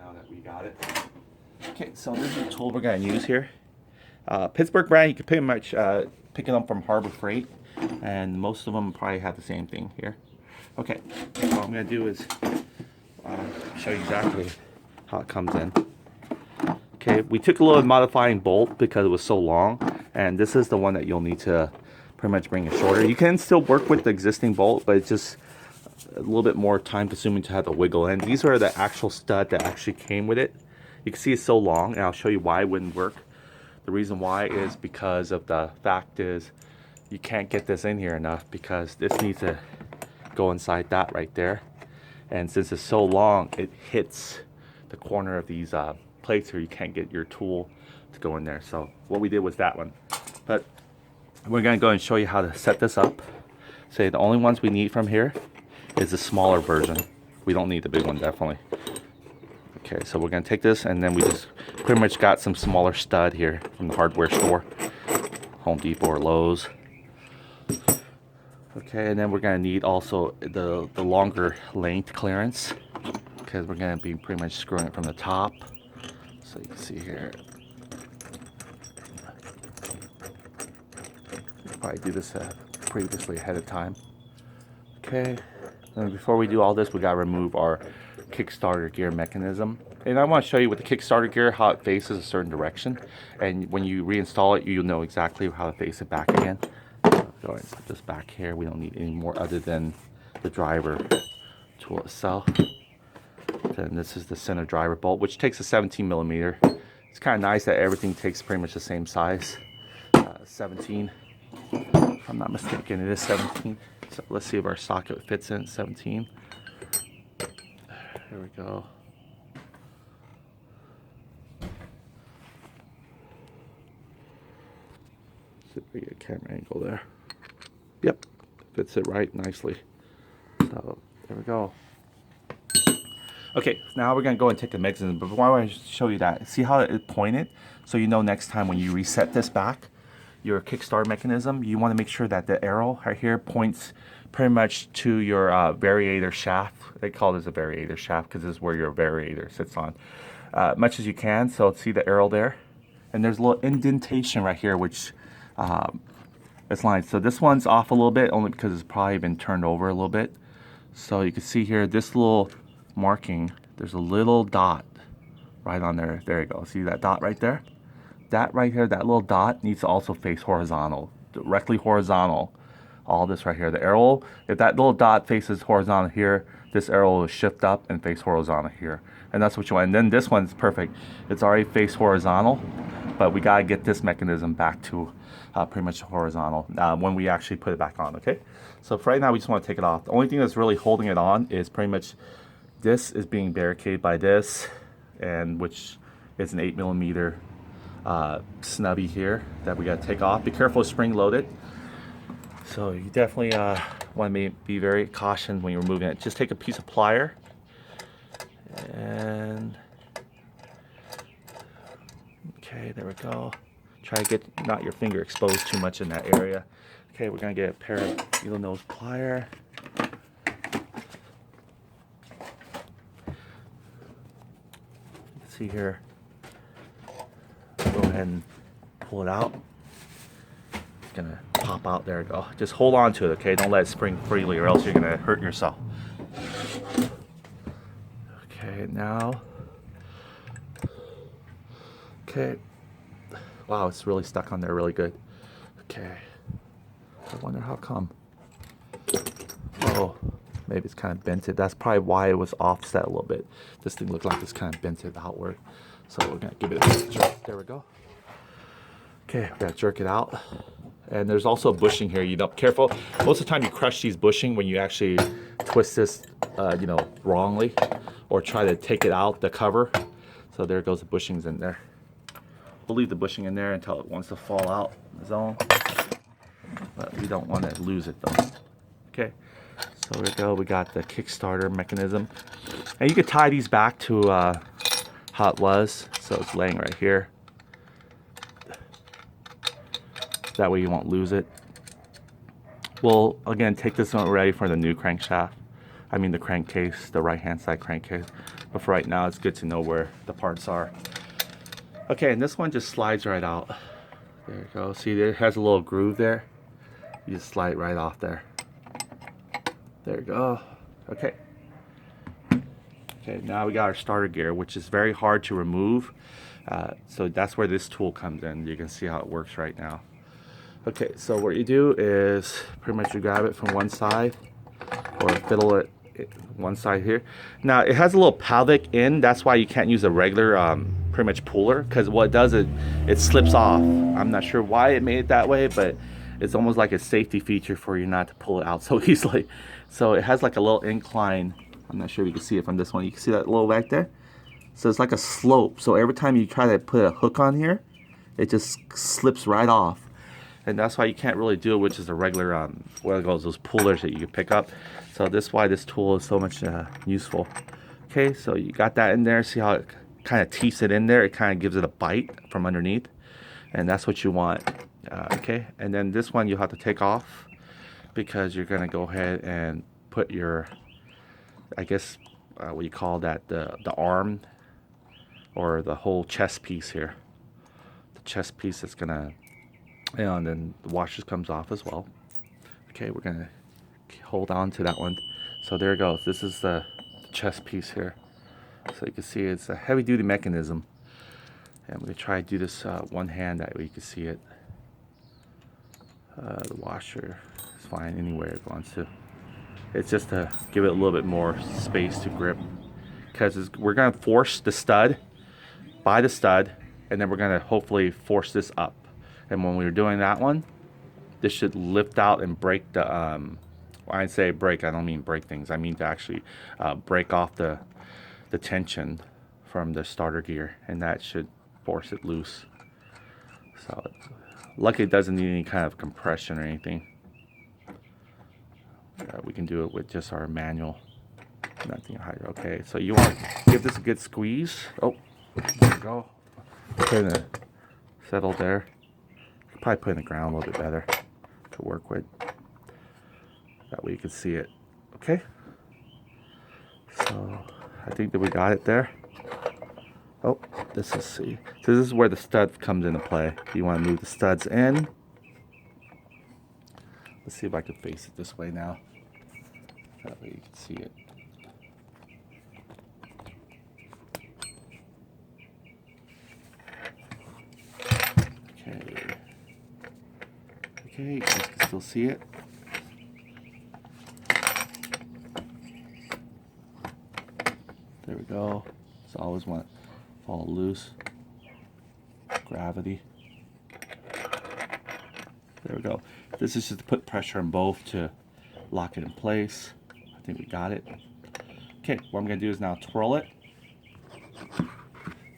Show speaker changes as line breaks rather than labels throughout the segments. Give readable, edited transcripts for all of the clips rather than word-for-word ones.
now that we got it. Okay, so this is the tool we're going to use here. Pittsburgh brand, you can pretty much pick it up from Harbor Freight, and most of them probably have the same thing here. Okay, so what I'm going to do is show you exactly how it comes in. Okay, we took a little modifying bolt because it was so long, and this is the one that you'll need to pretty much bring it shorter. You can still work with the existing bolt, but it's just a little bit more time consuming to have the wiggle. And these are the actual stud that actually came with it. You can see it's so long, and I'll show you why it wouldn't work. The reason why is because of the fact is you can't get this in here enough because this needs to go inside that right there. And since it's so long, it hits the corner of these plates here. You can't get your tool to go in there. So what we did was that one. But we're gonna go and show you how to set this up. Say the only ones we need from here is the smaller version. We don't need the big one, definitely. Okay, so we're gonna take this, and then we just pretty much got some smaller stud here from the hardware store, Home Depot or Lowe's. Okay, and then we're gonna need also the longer length clearance, because we're gonna be pretty much screwing it from the top. So you can see here. Probably do this previously ahead of time. Okay, and before we do all this, we gotta remove our Kickstarter gear mechanism. And I want to show you with the Kickstarter gear how it faces a certain direction, and when you reinstall it, you'll know exactly how to face it back again. So go ahead and put this back here. We don't need any more other than the driver tool itself. Then this is the center driver bolt, which takes a 17 millimeter. It's kind of nice that everything takes pretty much the same size. 17, if I'm not mistaken, it is 17. So let's see if our socket fits in 17. There we go. See if we get a camera angle there. Yep, fits it right nicely. So there we go. Okay, now we're gonna go and take the mechanism. But before I show you that, see how it pointed? So you know next time when you reset this back, your Kickstarter mechanism, you want to make sure that the arrow right here points pretty much to your variator shaft. They call this a variator shaft because this is where your variator sits on. Much as you can, so see the arrow there? And there's a little indentation right here, which it's lined. So this one's off a little bit, only because it's probably been turned over a little bit. So you can see here, this little marking, there's a little dot right on there. There you go. See that dot right there? That right here, that little dot needs to also face horizontal, directly horizontal. All this right here, the arrow, if that little dot faces horizontal here, this arrow will shift up and face horizontal here. And that's what you want. And then this one's perfect. It's already faced horizontal, but we gotta get this mechanism back to pretty much horizontal when we actually put it back on, okay? So for right now, we just wanna take it off. The only thing that's really holding it on is pretty much this is being barricaded by this, and which is an 8 millimeter snubby here that we got to take off. Be careful, spring loaded. So you definitely want to be very cautious when you're removing it. Just take a piece of plier and okay, there we go. Try to get not your finger exposed too much in that area. Okay, we're gonna get a pair of needle nose plier. See here, go ahead and pull it out. It's gonna pop out. There we go. Just hold on to it, okay? Don't let it spring freely or else you're gonna hurt yourself. Okay, now. Okay. Wow, it's really stuck on there really good. Okay. I wonder how come. Oh, maybe it's kind of bented. That's probably why it was offset a little bit. This thing looked like it's kind of bented outward. So we're gonna give it a jerk. There we go. Okay, we gotta jerk it out. And there's also a bushing here. You know, careful. Most of the time you crush these bushing when you actually twist this, you know, wrongly, or try to take it out the cover. So there goes the bushings in there. We'll leave the bushing in there until it wants to fall out on its own. But we don't want to lose it though. Okay. So there we go. We got the Kickstarter mechanism, and you could tie these back to how it was. So it's laying right here. That way you won't lose it. We'll again take this one ready for the new crankshaft. I mean the crankcase, the right-hand side crankcase. But for right now, it's good to know where the parts are. Okay, and this one just slides right out. There you go. See, it has a little groove there. You just slide right off there. There you go. Okay. Okay, now we got our starter gear, which is very hard to remove. So that's where this tool comes in. You can see how it works right now. Okay, so what you do is pretty much you grab it from one side or fiddle it one side here. Now it has a little pelvic in. That's why you can't use a regular pretty much puller, because what it does is it slips off. I'm not sure why it made it that way, but it's almost like a safety feature for you not to pull it out so easily. So it has like a little incline. I'm not sure if you can see it from this one. You can see that little back there? So it's like a slope. So every time you try to put a hook on here, it just slips right off. And that's why you can't really do it, which is a regular, what it goes, those pullers that you can pick up. So this is why this tool is so much useful. Okay, so you got that in there. See how it kind of teeths it in there? It kind of gives it a bite from underneath. And that's what you want. Okay, and then this one you'll have to take off because you're going to go ahead and put your, I guess, what you call that, the arm or the whole chest piece here. The chest piece that's going to, and then the washer comes off as well. Okay, we're going to hold on to that one. So there it goes. This is the chest piece here. So you can see it's a heavy duty mechanism. And we're going to try to do this one hand, that way you can see it. The washer is fine anywhere it wants to. It's just to give it a little bit more space to grip, because we're going to force the stud by the stud, and then we're going to hopefully force this up. And when we're doing that one, this should lift out and break the, when I say break, I don't mean break things. I mean to actually break off the tension from the starter gear, and that should force it loose. So luckily it doesn't need any kind of compression or anything. We can do it with just our manual, nothing higher. Okay, so you want to give this a good squeeze. Oh, there we go. Kind of settle there. Probably put it in the ground a little bit better to work with. That way you can see it. Okay. So I think that we got it there. Oh, this is see. So this is where the stud comes into play. You want to move the studs in. Let's see if I can face it this way now. That way you can see it. Okay. Okay, you guys can still see it. There we go. So I always want to fall loose. Gravity. There we go. This is just to put pressure on both to lock it in place. I think we got it. Okay, what I'm going to do is now twirl it.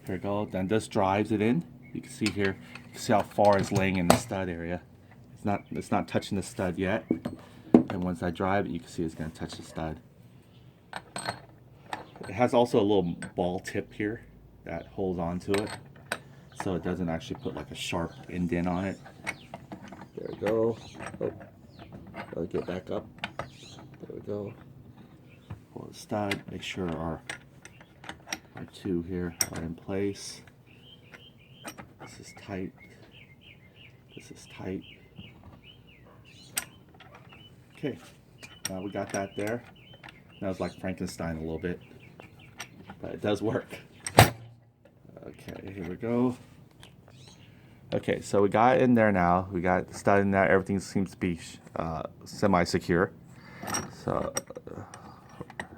Here we go. Then this drives it in. You can see here, you can see how far it's laying in the stud area. It's not touching the stud yet. And once I drive it, you can see it's going to touch the stud. It has also a little ball tip here that holds on to it, so it doesn't actually put like a sharp indent on it. There we go. Oh, gotta get back up. There we go. Pull the stud. Make sure our two here are in place. This is tight. This is tight. Okay, now we got that there. Now it's like Frankenstein a little bit, but it does work. Okay, here we go. Okay, so we got it in there now. We got the stud in there. Everything seems to be semi-secure. So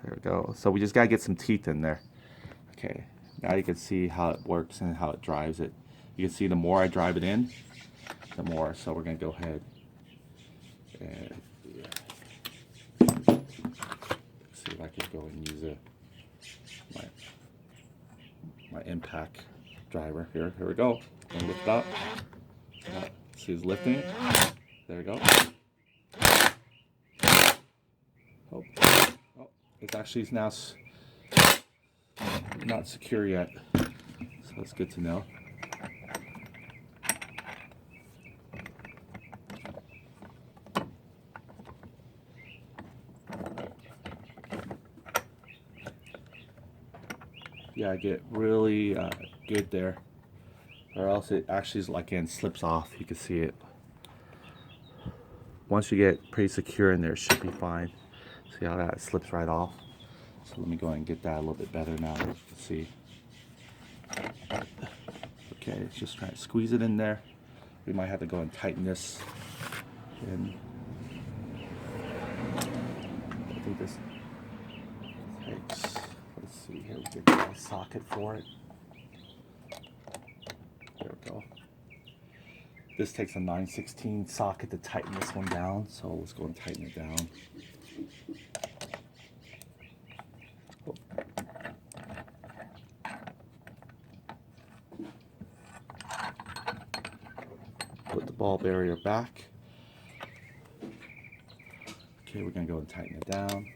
there we go. So we just gotta get some teeth in there. Okay, now you can see how it works and how it drives it. You can see the more I drive it in, the more. So we're gonna go ahead and see if I can go and use my impact driver here. Here we go. And lift up. See it's lifting. There we go. Oh, it actually is now not secure yet. So it's good to know. gotta get really good there, or else it actually slips off. You can see it. Once you get pretty secure in there, it should be fine. See how that slips right off? So let me go ahead and get that a little bit better now. You can see. Okay, just try to squeeze it in there. We might have to go and tighten this. And I think this takes, let's see here, we get a socket for it. There we go. This takes a 9/16 socket to tighten this one down, so let's go and tighten it down. Put the ball barrier back. Okay, we're gonna go and tighten it down.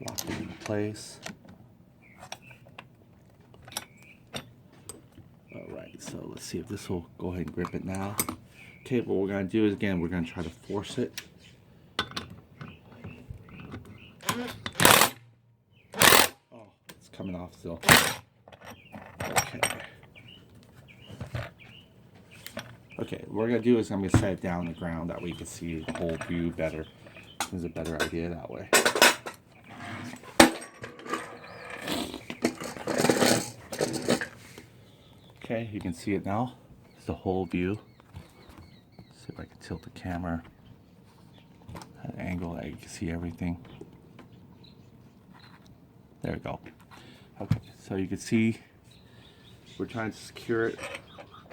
Lock it in place. Alright, so let's see if this will go ahead and grip it now. Okay, what we're gonna do is, again, we're gonna try to force it. Oh, it's coming off still. Okay. Okay, what we're gonna do is I'm gonna set it down on the ground, that way you can see the whole view better. It's a better idea that way. Okay, you can see it now. It's the whole view. Let's see if I can tilt the camera at an angle that you can see everything. There we go. Okay, so you can see we're trying to secure it.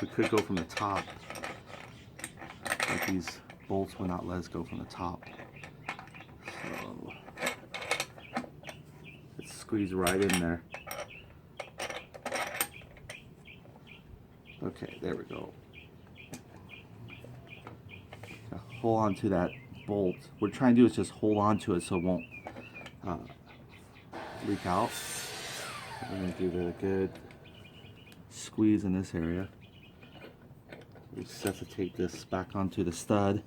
We could go from the top, but these bolts will not let us go from the top. So it's squeezed right in there. Okay, there we go. Now hold on to that bolt. What we're trying to do is just hold on to it so it won't leak out. We're going to give it a good squeeze in this area. Resuscitate this back onto the stud.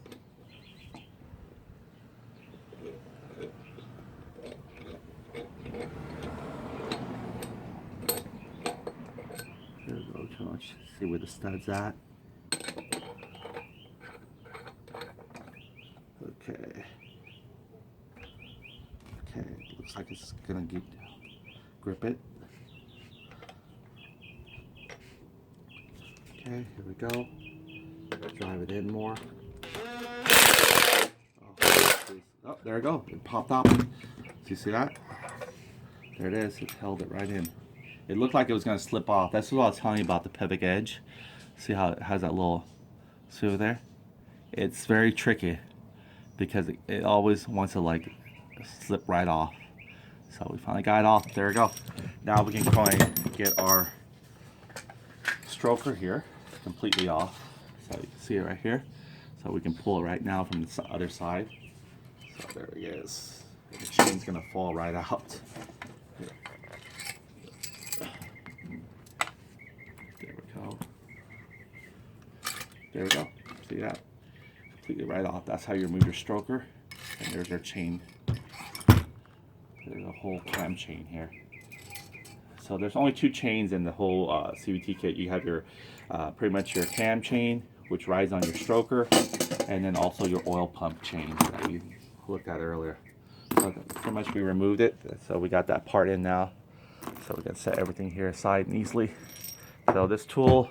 There we go, let's see where the stud's at. Okay. Okay, looks like it's gonna grip it. Okay, here we go. Drive it in more. Oh, there we go. It popped out. Do you see that? There it is. It held it right in. It looked like it was going to slip off. That's what I was telling you about the pivot edge. See how it has that little, see over there? It's very tricky because it always wants to like slip right off. So we finally got it off. There we go. Now we can go and get our stroker here completely off. So you can see it right here. So we can pull it right now from the other side. So there it is. The chain's gonna fall right out. Here. There we go. There we go. See that? Completely right off. That's how you remove your stroker. And there's our chain. There's a whole clam chain here. So there's only two chains in the whole CVT kit. You have your pretty much your cam chain, which rides on your stroker, and then also your oil pump chain that you looked at earlier. So pretty much we removed it, so we got that part in now. So we can set everything here aside and easily. So this tool,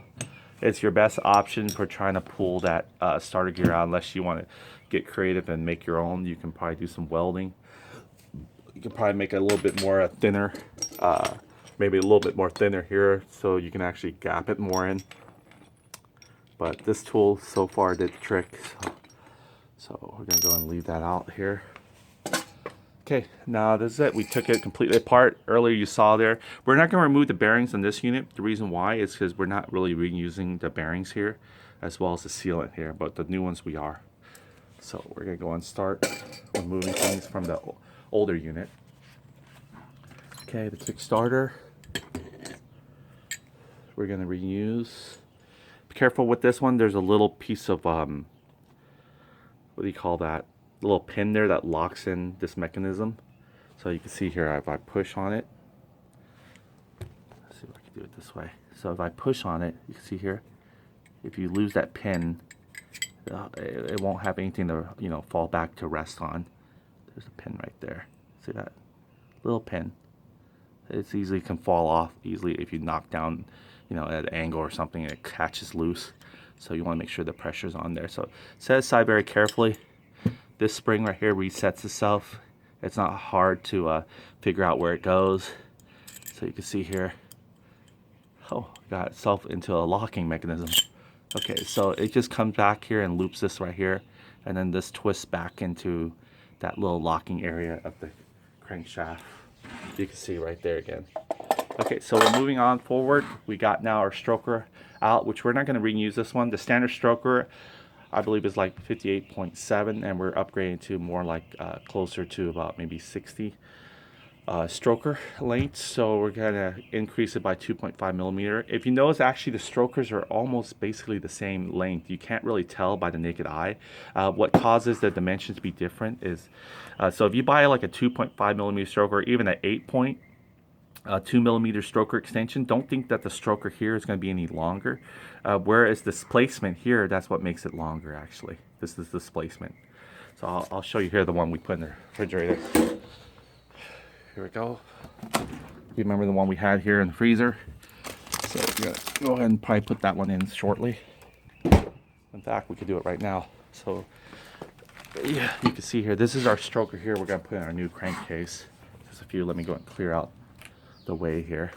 it's your best option for trying to pull that starter gear out, unless you want to get creative and make your own. You can probably do some welding. You can probably make it a little bit more thinner, maybe a little bit more thinner here, so you can actually gap it more in. But this tool so far did the trick. So we're gonna go and leave that out here. Okay, now this is it. We took it completely apart. Earlier you saw there. We're not gonna remove the bearings on this unit. The reason why is because we're not really reusing the bearings here, as well as the sealant here, but the new ones we are. So we're gonna go and start removing things from the older unit. Okay, the Kickstarter. We're gonna reuse. Be careful with this one. There's a little piece of what do you call that? little pin there that locks in this mechanism. So you can see here, if I push on it, let's see if I can do it this way. So if I push on it, you can see here, if you lose that pin, it won't have anything to, you know, fall back to rest on. There's a pin right there. See that little pin? It's easily can fall off easily if you knock down, you know, at an angle or something, and it catches loose. So you want to make sure the pressure's on there. So set aside very carefully. This spring right here resets itself. It's not hard to figure out where it goes. So you can see here, oh, got itself into a locking mechanism. Okay, so it just comes back here and loops this right here, and then this twists back into that little locking area of the crankshaft. You can see right there again. Okay, so we're moving on forward. We got now our stroker out, which we're not going to reuse this one. The standard stroker, I believe, is like 58.7, and we're upgrading to more like closer to about maybe 60 stroker length. So we're going to increase it by 2.5 millimeter. If you notice, actually the strokers are almost basically the same length. You can't really tell by the naked eye. What causes the dimensions to be different is, so if you buy like a 2.5 millimeter stroker, or even an 8.2 millimeter stroker extension, don't think that the stroker here is going to be any longer. Whereas displacement here, that's what makes it longer actually. This is displacement. So I'll show you here the one we put in the refrigerator. Here we go. You remember the one we had here in the freezer? So we're gonna go ahead and probably put that one in shortly. In fact, we could do it right now. So yeah, you can see here, this is our stroker here. We're gonna put in our new crankcase. Just a few, let me go and clear out the way here.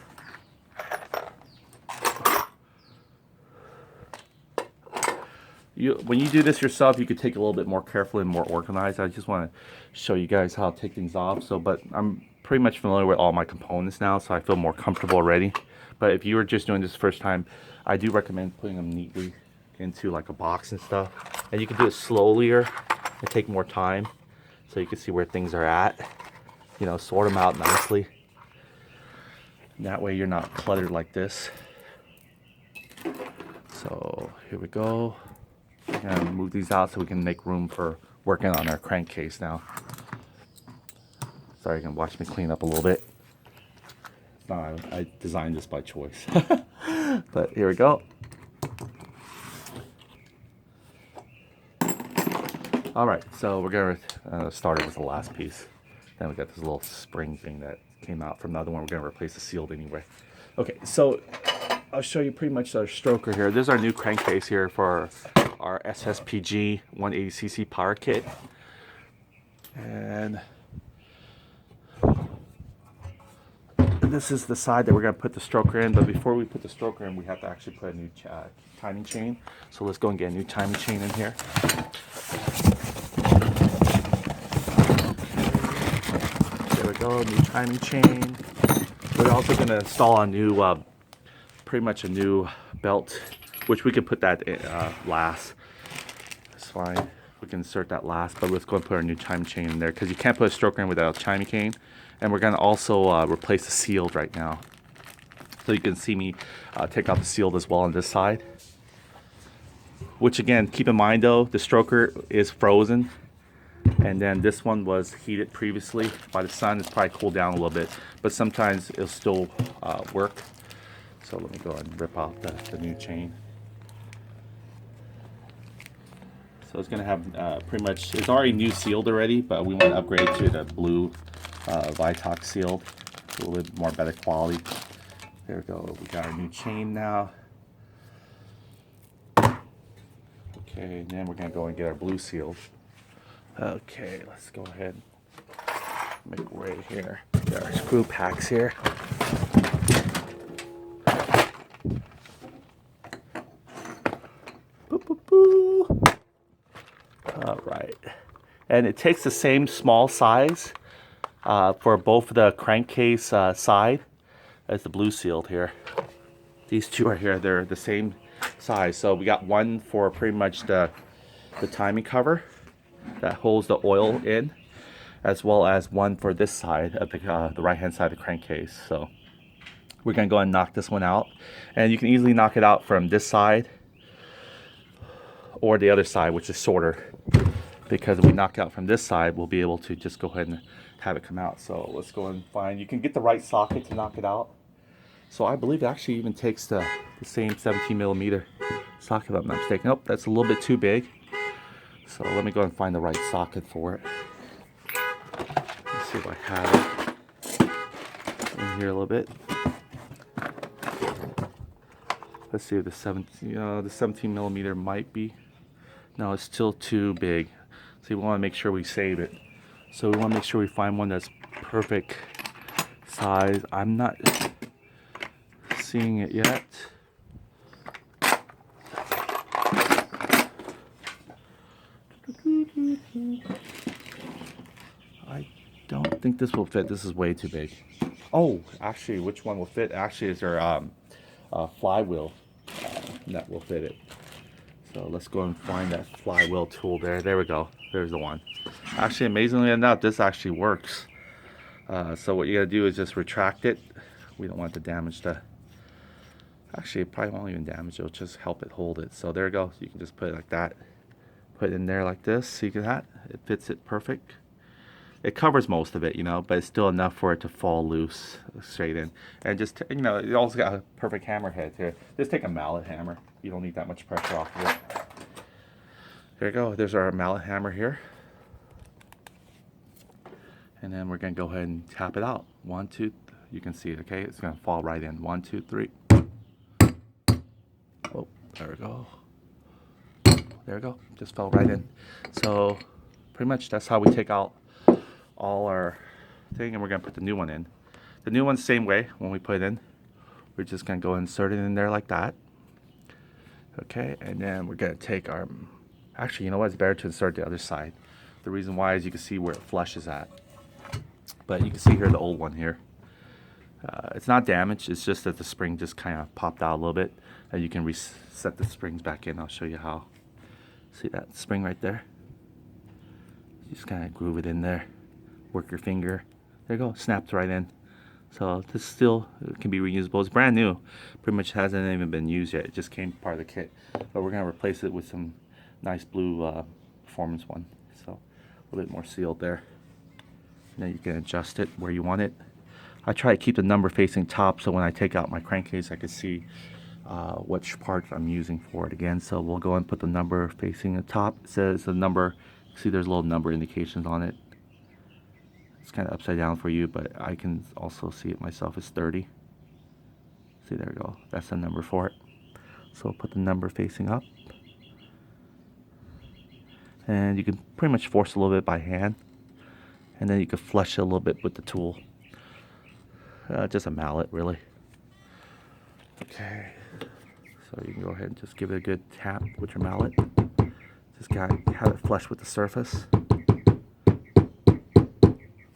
When you do this yourself, you could take it a little bit more carefully and more organized. I just want to show you guys how to take things off. So, but I'm pretty much familiar with all my components now, so I feel more comfortable already. But if you were just doing this first time, I do recommend putting them neatly into like a box and stuff. And you can do it slowlier and take more time, so you can see where things are at. You know, sort them out nicely. And that way you're not cluttered like this. So here we go. We're gonna move these out so we can make room for working on our crankcase now. Sorry, you can watch me clean up a little bit. No, I designed this by choice. But here we go. All right, so we're gonna start it with the last piece. Then we got this little spring thing that came out from the other one. We're gonna replace the sealed anyway. Okay, so I'll show you pretty much our stroker here. This is our new crankcase here for our SSPG 180cc power kit. And this is the side that we're going to put the stroker in. But before we put the stroker in, we have to actually put a new timing chain. So let's go and get a new timing chain in here. There we go, new timing chain. We're also going to install a new, pretty much a new belt, which we can put that in, last. That's fine. We can insert that last, but let's go and put our new timing chain in there, because you can't put a stroker in without a timing chain. And we're going to also replace the sealed right now. So you can see me take out the sealed as well on this side. Which again, keep in mind though, the stroker is frozen. And then this one was heated previously by the sun. It's probably cooled down a little bit, but sometimes it'll still work. So let me go ahead and rip out the new chain. So it's going to have pretty much, it's already new sealed already, but we want to upgrade to the blue Vitox sealed, a little bit more better quality. There we go, we got our new chain now. Okay, and then we're going to go and get our blue sealed. Okay, let's go ahead and make way here. Got our screw packs here. Boop, boop, boop. All right, and it takes the same small size for both the crankcase side as the blue sealed here. These two are here, they're the same size. So we got one for pretty much the timing cover that holds the oil in, as well as one for this side of the right hand side of the crankcase. So we're gonna go and knock this one out, and you can easily knock it out from this side or the other side, which is shorter. because if we knock out from this side, we'll be able to just go ahead and have it come out. So let's go and find, you can get the right socket to knock it out. So I believe it actually even takes the same 17mm socket, if I'm not mistaken. Nope, that's a little bit too big. So let me go and find the right socket for it. Let's see if I have it in here a little bit. Let's see if the 17mm might be. No, it's still too big. So we want to make sure we save it. So we want to make sure we find one that's perfect size. I'm not seeing it yet. I don't think this will fit. This is way too big. Oh, actually, which one will fit? Actually, is there flywheel that will fit it. So let's go and find that flywheel tool there. There we go. There's the one. Actually, amazingly enough, this actually works. So what you gotta do is just retract it. We don't want to damage the... Actually, it probably won't even damage it. It'll just help it hold it. So there you go. You can just put it like that. Put it in there like this. See that? It fits it perfect. It covers most of it, you know, but it's still enough for it to fall loose straight in. And just, you know, it also got a perfect hammer head here. Just take a mallet hammer. You don't need that much pressure off of it. There you go. There's our mallet hammer here. And then we're going to go ahead and tap it out. 1, 2, you can see it, okay? It's going to fall right in. 1, 2, 3. Oh, there we go. There we go. Just fell right in. So pretty much that's how we take out all our thing, and we're going to put the new one in. The new one's the same way. When we put it in, we're just going to go insert it in there like that. Okay, and then we're going to take our... Actually, you know what? It's better to insert the other side. The reason why is you can see where it flushes at. But you can see here the old one here. It's not damaged. It's just that the spring just kind of popped out a little bit. And you can reset the springs back in. I'll show you how. See that spring right there? You just kind of groove it in there. Work your finger. There you go. Snaps right in. So this still can be reusable. It's brand new. Pretty much hasn't even been used yet. It just came part of the kit. But we're going to replace it with some nice blue performance one. So a little bit more sealed there. And then you can adjust it where you want it. I try to keep the number facing top so when I take out my crankcase I can see which parts I'm using for it again. So we'll go and put the number facing the top. It says the number. See, there's little number indications on it. It's kind of upside down for you, but I can also see it myself. It's 30. See, there we go. That's the number for it. So we'll put the number facing up. And you can pretty much force a little bit by hand. And then you can flush it a little bit with the tool. Just a mallet, really. Okay. So you can go ahead and just give it a good tap with your mallet. Just gotta have it flush with the surface.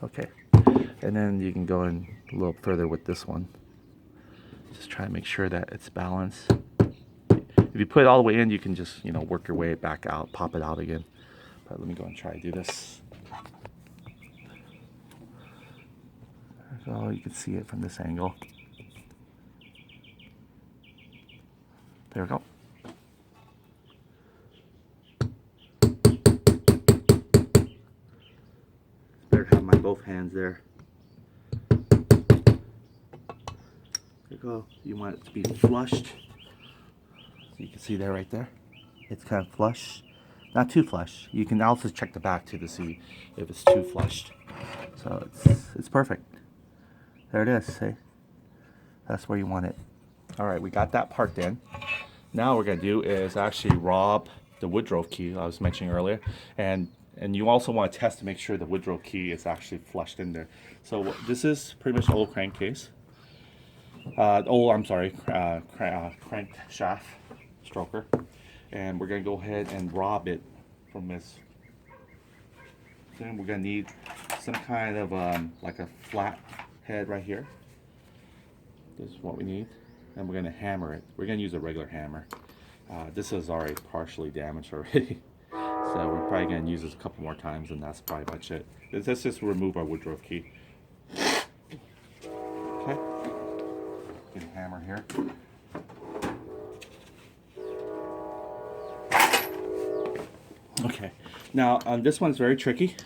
Okay. And then you can go in a little further with this one. Just try to make sure that it's balanced. If you put it all the way in, you can just, you know, work your way back out, pop it out again. But let me go and try to do this. So you can see it from this angle. There we go. Better have my both hands there. There you go. You want it to be flushed. You can see there right there. It's kind of flush. Not too flush. You can also check the back too to see if it's too flushed. So it's perfect. There it is, see? That's where you want it. All right, we got that part in. Now what we're gonna do is actually rob the Woodruff key I was mentioning earlier. And you also want to test to make sure the Woodruff key is actually flushed in there. So this is pretty much the old crankcase. Crankshaft stroker. And we're gonna go ahead and rob it from this. Then we're gonna need some kind of like a flat head right here. This is what we need, and we're going to hammer it. We're going to use a regular hammer. This is already partially damaged already, so we're probably going to use this a couple more times, and that's probably much it. Let's just remove our Woodruff key. Okay, get a hammer here. Okay, now this one's very tricky.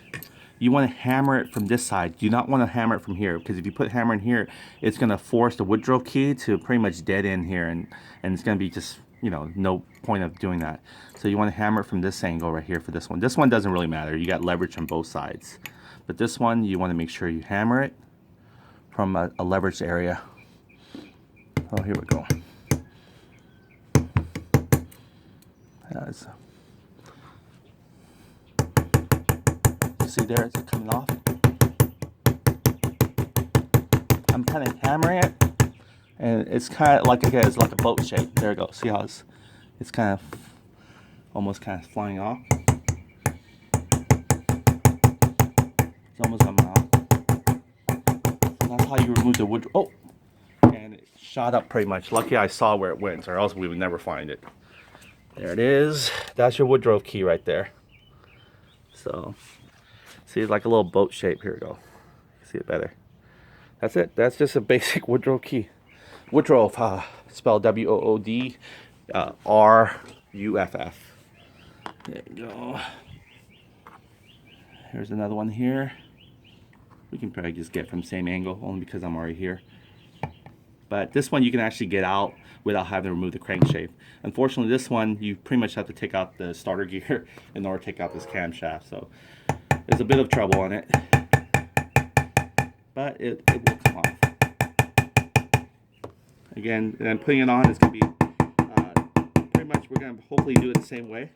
You want to hammer it from this side. Do not want to hammer it from here, because if you put hammer in here, it's going to force the Woodruff key to pretty much dead end here, and it's going to be just, you know, no point of doing that. So you want to hammer it from this angle right here for this one. This one doesn't really matter. You got leverage on both sides. But this one, you want to make sure you hammer it from a leveraged area. Oh, here we go. See there, it's coming off. I'm kind of hammering it, and it's kind of like, again, it's like a boat shape. There we go. See how it's kind of almost kind of flying off. It's almost coming off. So that's how you remove the wood. Oh, and it shot up pretty much. Lucky I saw where it went, or else we would never find it. There it is. That's your Woodruff key right there. So. See, it's like a little boat shape. Here we go. See it better. That's it. That's just a basic Woodruff key. Woodruff, spelled W-O-O-D, R-U-F-F. There you go. Here's another one here. We can probably just get from the same angle, only because I'm already here. But this one you can actually get out without having to remove the crankshaft. Unfortunately, this one, you pretty much have to take out the starter gear in order to take out this camshaft. So there's a bit of trouble on it, but it will come off. Again, and then putting it on is going to be pretty much, we're going to hopefully do it the same way,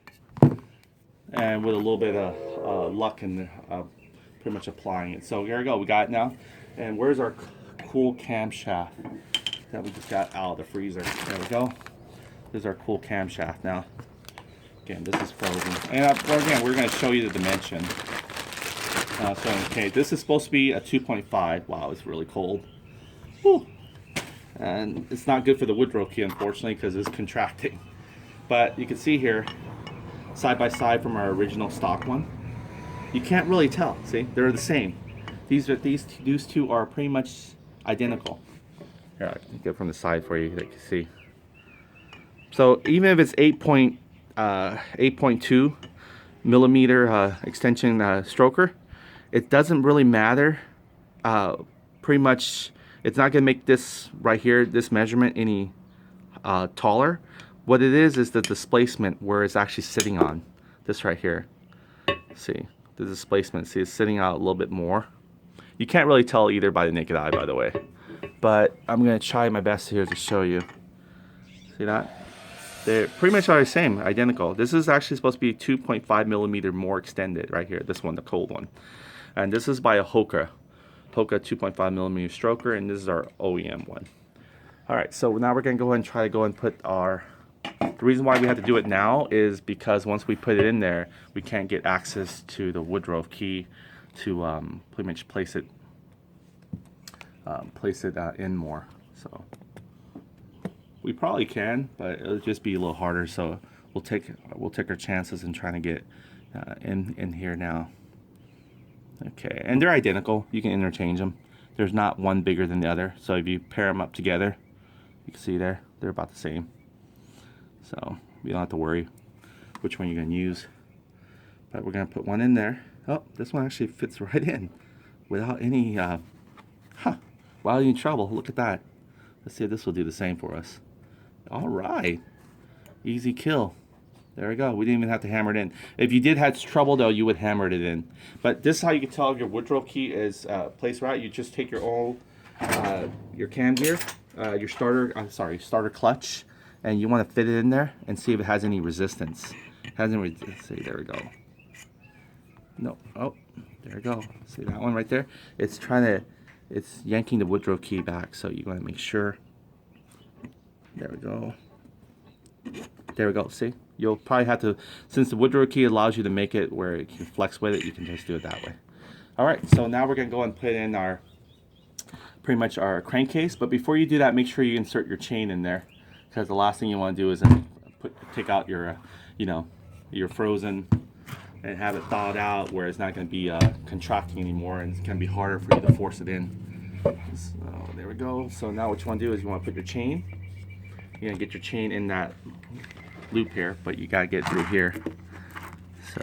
and with a little bit of luck and pretty much applying it. So here we go, we got it now. And where's our cool camshaft that we just got out of the freezer? There we go. There's our cool camshaft now. Again, this is frozen. And again, we're going to show you the dimension. So, okay, this is supposed to be a 2.5. Wow, it's really cold. Whew. And it's not good for the Woodruff key, unfortunately, because it's contracting. But you can see here, side by side from our original stock one, you can't really tell. See, they're the same. These two are pretty much identical. Here, I can get from the side for you that you can see. So even if it's 8.2 millimeter extension stroker, it doesn't really matter. Pretty much, it's not gonna make this right here, this measurement, any taller. What it is the displacement where it's actually sitting on. This right here. See, the displacement. See, it's sitting out a little bit more. You can't really tell either by the naked eye, by the way. But I'm gonna try my best here to show you. See that? They're pretty much are the same, identical. This is actually supposed to be 2.5 millimeter more extended right here. This one, the cold one. And this is by a Hoka 2.5 millimeter stroker, and this is our OEM one. All right, so now we're gonna go ahead and try to go and put our, the reason why we have to do it now is because once we put it in there, we can't get access to the Woodruff key to pretty much place it in more. So we probably can, but it'll just be a little harder. So we'll take our chances in trying to get in here now. Okay, and they're identical. You can interchange them. There's not one bigger than the other. So if you pair them up together, you can see there, they're about the same. So you don't have to worry which one you're going to use. But we're going to put one in there. Oh, this one actually fits right in without any, without any trouble. Look at that. Let's see if this will do the same for us. All right, easy kill. There we go. We didn't even have to hammer it in. If you did have trouble though, you would hammer it in. But this is how you can tell if your Woodruff key is placed right. You just take your old, your cam gear, your starter clutch, and you want to fit it in there and see if it has any resistance. See, there we go. No, oh, there we go. See that one right there? It's yanking the Woodruff key back, so you want to make sure. There we go. There we go. See, you'll probably have to, since the Woodruff key allows you to make it where it can flex with it, you can just do it that way. All right, so now we're gonna go and put in our, pretty much our crankcase. But before you do that, make sure you insert your chain in there, because the last thing you want to do is take out your, your frozen and have it thawed out where it's not going to be contracting anymore, and it's going to be harder for you to force it in. So there we go. So now what you want to do is you want to put your chain. You're going to get your chain in that loop here, but you got to get through here. So